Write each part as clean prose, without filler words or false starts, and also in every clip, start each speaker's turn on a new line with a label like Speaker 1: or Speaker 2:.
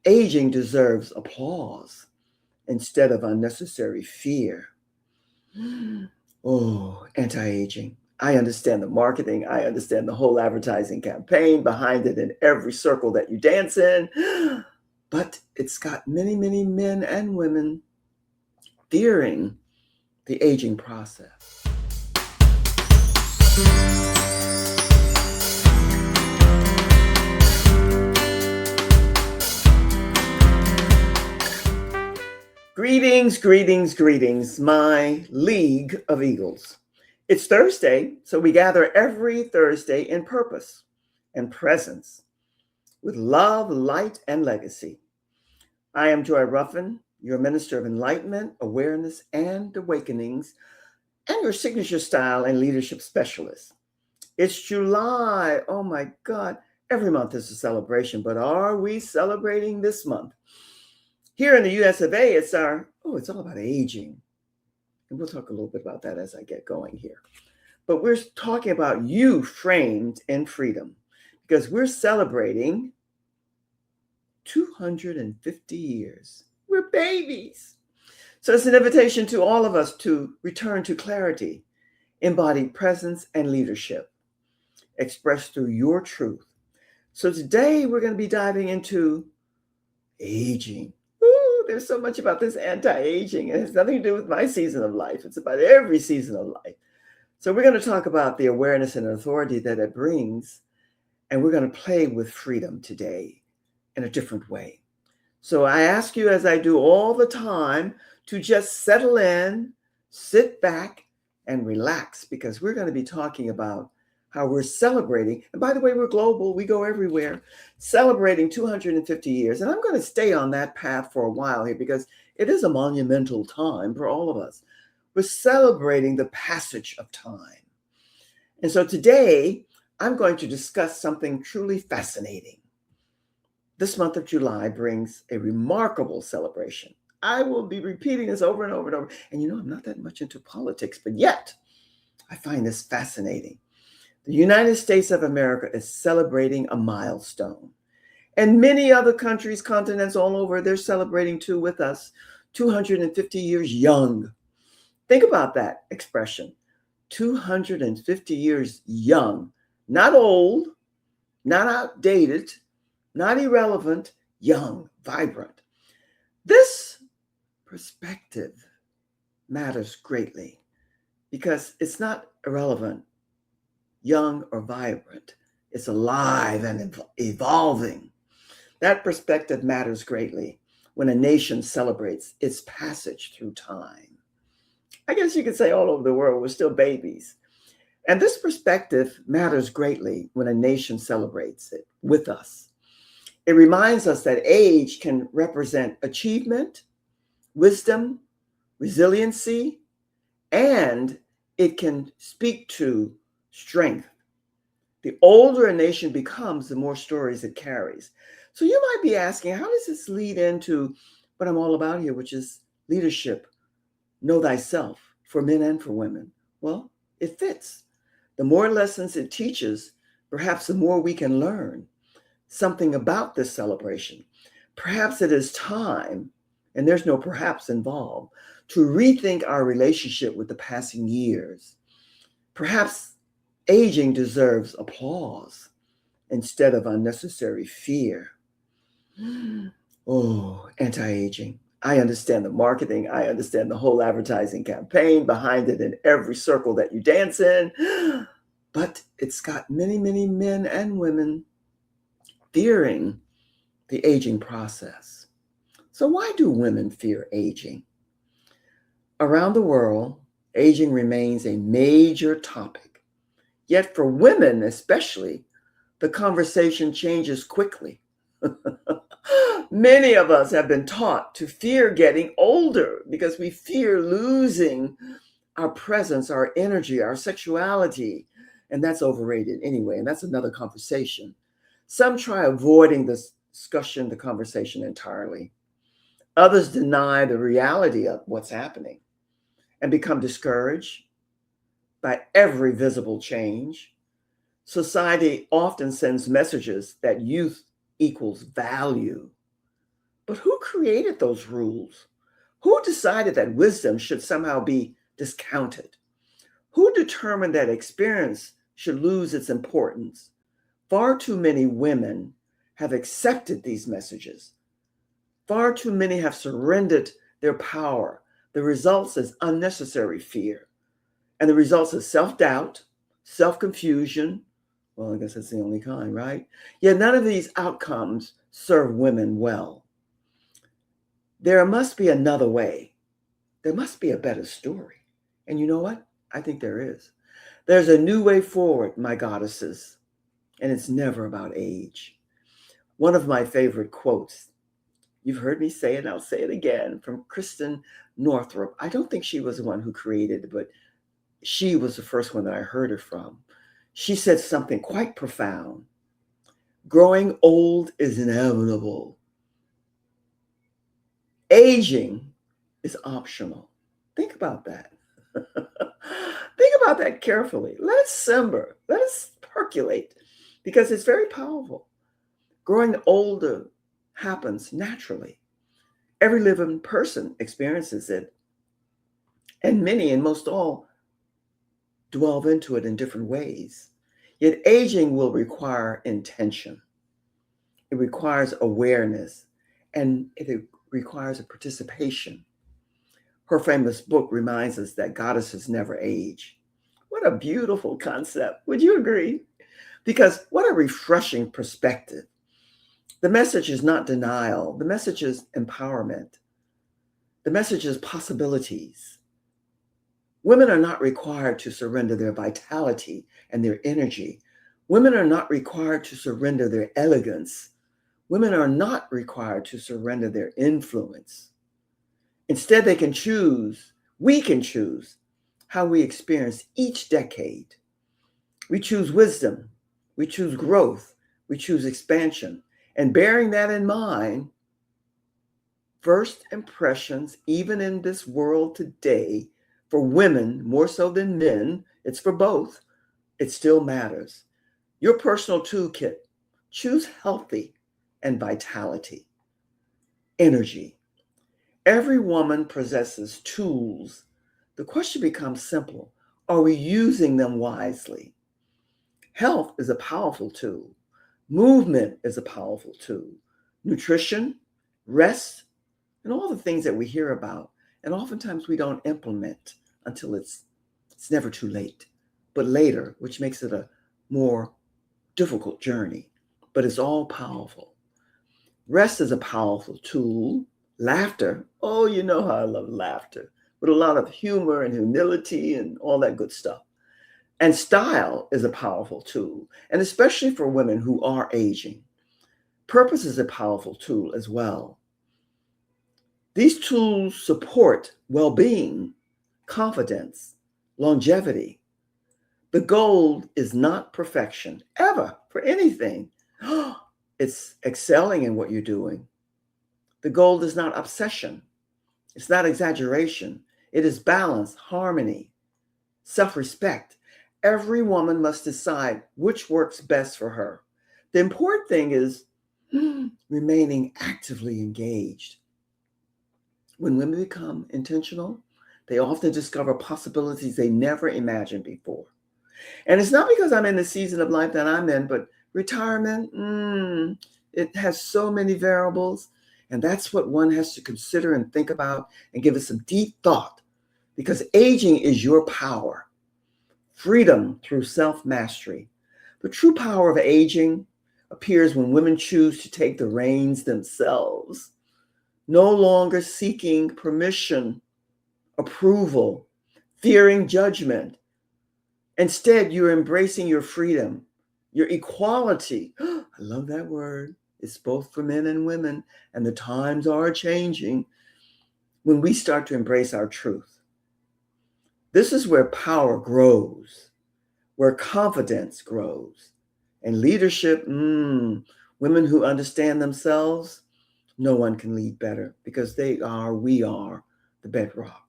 Speaker 1: Aging deserves applause instead of unnecessary fear. Oh, anti-aging. I understand the marketing. I understand the whole advertising campaign behind it in every circle that you dance in. But it's got many, many men and women fearing the aging process. Greetings, greetings, greetings, my League of Eagles. It's Thursday, so we gather every Thursday in purpose and presence with love, light, and legacy. I am Joy Ruffen, your Minister of Enlightenment, Awareness, and Awakenings, and your signature style and leadership specialist. It's July. Oh my God. Every month is a celebration, but are we celebrating this month? Here in the US of A, it's all about aging. And we'll talk a little bit about that as I get going here. But we're talking about you framed in freedom because we're celebrating 250 years. We're babies. So it's an invitation to all of us to return to clarity, embodied presence, and leadership expressed through your truth. So today we're going to be diving into aging. Ooh, there's so much about this anti-aging. It has nothing to do with my season of life. It's about every season of life. So we're going to talk about the awareness and authority that it brings, and we're going to play with freedom today in a different way. So I ask you, as I do all the time, to just settle in, sit back, and relax, because we're going to be talking about how we're celebrating. And by the way, we're global. We go everywhere, celebrating 250 years. And I'm going to stay on that path for a while here because it is a monumental time for all of us. We're celebrating the passage of time. And so today, I'm going to discuss something truly fascinating. This month of July brings a remarkable celebration. I will be repeating this over and over and over. And you know, I'm not that much into politics, but yet I find this fascinating. The United States of America is celebrating a milestone. And many other countries, continents all over, they're celebrating too with us, 250 years young. Think about that expression, 250 years young, not old, not outdated, not irrelevant, young, vibrant. This perspective matters greatly because it's not irrelevant, young, or vibrant. It's alive and evolving. That perspective matters greatly when a nation celebrates its passage through time. I guess you could say all over the world, we're still babies. And this perspective matters greatly when a nation celebrates it with us. It reminds us that age can represent achievement, wisdom, resiliency, and it can speak to strength. The older a nation becomes, the more stories it carries. So you might be asking, how does this lead into what I'm all about here, which is leadership, know thyself, for men and for women? Well, it fits. The more lessons it teaches, perhaps the more we can learn something about this celebration. Perhaps it is time, and there's no perhaps involved, to rethink our relationship with the passing years. Perhaps aging deserves applause instead of unnecessary fear. Oh, anti-aging. I understand the marketing. I understand the whole advertising campaign behind it in every circle that you dance in. But it's got many, many men and women fearing the aging process. So why do women fear aging? Around the world, aging remains a major topic. Yet for women especially, the conversation changes quickly. Many of us have been taught to fear getting older because we fear losing our presence, our energy, our sexuality. And that's overrated anyway, and that's another conversation. Some try avoiding this discussion, the conversation entirely. Others deny the reality of what's happening and become discouraged by every visible change. Society often sends messages that youth equals value. But who created those rules? Who decided that wisdom should somehow be discounted? Who determined that experience should lose its importance? Far too many women have accepted these messages. Far too many have surrendered their power. The results is unnecessary fear. And the results is self-doubt, self-confusion. Well, I guess that's the only kind, right? Yet none of these outcomes serve women well. There must be another way. There must be a better story. And you know what? I think there is. There's a new way forward, my goddesses, and it's never about age. One of my favorite quotes, you've heard me say it, and I'll say it again, from Kristen Northrup. I don't think she was the one who created it, but she was the first one that I heard it from. She said something quite profound. Growing old is inevitable. Aging is optional. Think about that. Think about that carefully. Let it simmer. Let it percolate, because it's very powerful. Growing older happens naturally. Every living person experiences it, and many and most all delve into it in different ways. Yet aging will require intention. It requires awareness, and it requires a participation. Her famous book reminds us that goddesses never age. What a beautiful concept. Would you agree? Because what a refreshing perspective. The message is not denial. The message is empowerment. The message is possibilities. Women are not required to surrender their vitality and their energy. Women are not required to surrender their elegance. Women are not required to surrender their influence. Instead, we can choose how we experience each decade. We choose wisdom, we choose growth, we choose expansion. And bearing that in mind, first impressions, even in this world today, for women more so than men, it's for both, it still matters. Your personal toolkit, choose healthy and vitality, energy. Every woman possesses tools. The question becomes simple. Are we using them wisely? Health is a powerful tool. Movement is a powerful tool. Nutrition, rest, and all the things that we hear about. And oftentimes we don't implement until it's never too late, but later, which makes it a more difficult journey. But it's all powerful. Rest is a powerful tool. Laughter, oh, you know how I love laughter, with a lot of humor and humility and all that good stuff. And style is a powerful tool, and especially for women who are aging. Purpose is a powerful tool as well. These tools support well-being, confidence, longevity. The goal is not perfection, ever, for anything. It's excelling in what you're doing. The goal is not obsession. It's not exaggeration. It is balance, harmony, self-respect. Every woman must decide which works best for her. The important thing is remaining actively engaged. When women become intentional, they often discover possibilities they never imagined before. And it's not because I'm in the season of life that I'm in, but retirement, it has so many variables. And that's what one has to consider and think about and give it some deep thought, because aging is your power, freedom through self-mastery. The true power of aging appears when women choose to take the reins themselves, no longer seeking permission, approval, fearing judgment. Instead, you're embracing your freedom, your equality. I love that word. It's both for men and women, and the times are changing when we start to embrace our truth. This is where power grows, where confidence grows, and leadership. Women who understand themselves, no one can lead better, because we are the bedrock.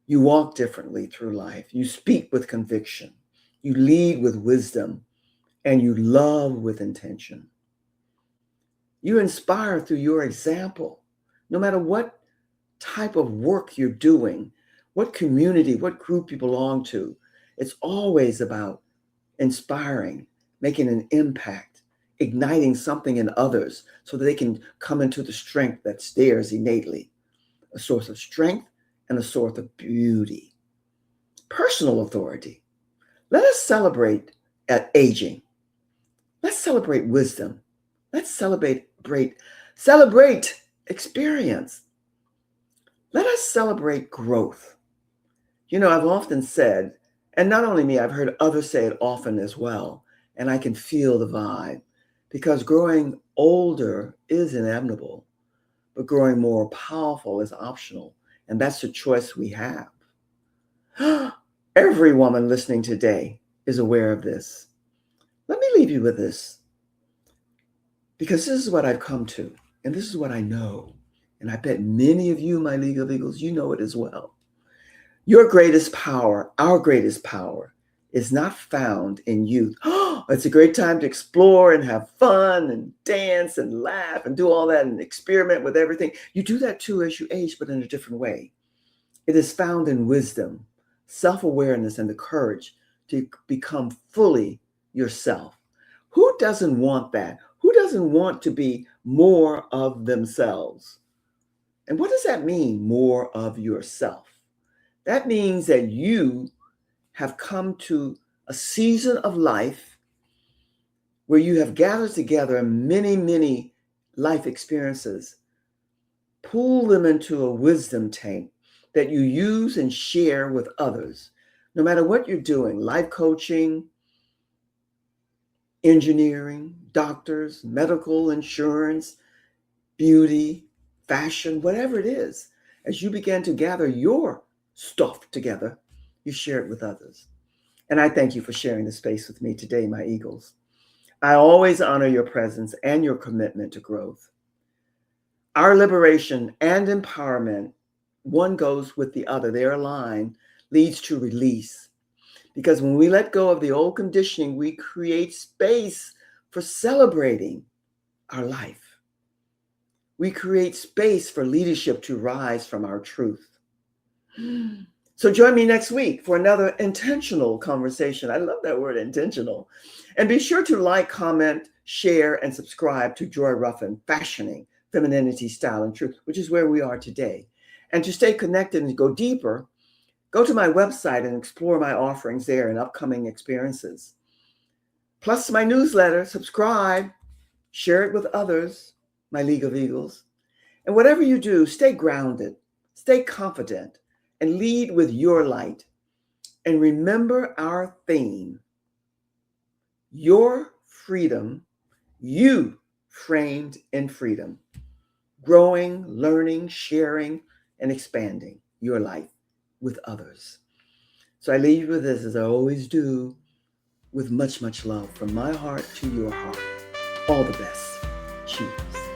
Speaker 1: You walk differently through life. You speak with conviction. You lead with wisdom, and you love with intention. You inspire through your example. No matter what type of work you're doing, what community, what group you belong to, it's always about inspiring, making an impact, igniting something in others so that they can come into the strength that's theirs innately, a source of strength and a source of beauty. Personal authority. Let us celebrate at aging. Let's celebrate wisdom. Let's celebrate experience. Let us celebrate growth. I've often said, and not only me, I've heard others say it often as well, and I can feel the vibe because growing older is inevitable, but growing more powerful is optional, and that's the choice we have. Every woman listening today is aware of this. Let me leave you with this because this is what I've come to, and this is what I know. And I bet many of you, my League of Eagles, you know it as well. Your greatest power, our greatest power, is not found in youth. It's a great time to explore and have fun and dance and laugh and do all that and experiment with everything. You do that too as you age, but in a different way. It is found in wisdom, self-awareness, and the courage to become fully yourself. Who doesn't want that? Who doesn't want to be more of themselves? And what does that mean, more of yourself? That means that you have come to a season of life where you have gathered together many, many life experiences, pull them into a wisdom tank that you use and share with others. No matter what you're doing, life coaching, engineering, doctors, medical, insurance, beauty, fashion, whatever it is, as you begin to gather your stuff together, you share it with others. And I thank you for sharing the space with me today, my Eagles. I always honor your presence and your commitment to growth. Our liberation and empowerment, one goes with the other, they're aligned, leads to release. Because when we let go of the old conditioning, we create space for celebrating our life. We create space for leadership to rise from our truth. So join me next week for another intentional conversation. I love that word, intentional. And be sure to like, comment, share, and subscribe to Joy Ruffen Fashioning, Femininity, Style, and Truth, which is where we are today. And to stay connected and go deeper, go to my website and explore my offerings there and upcoming experiences. Plus my newsletter, subscribe, share it with others, my League of Eagles. And whatever you do, stay grounded, stay confident, and lead with your light. And remember our theme, your freedom, you framed in freedom, growing, learning, sharing, and expanding your life with others. So I leave you with this, as I always do, with much, much love from my heart to your heart. All the best. Cheers.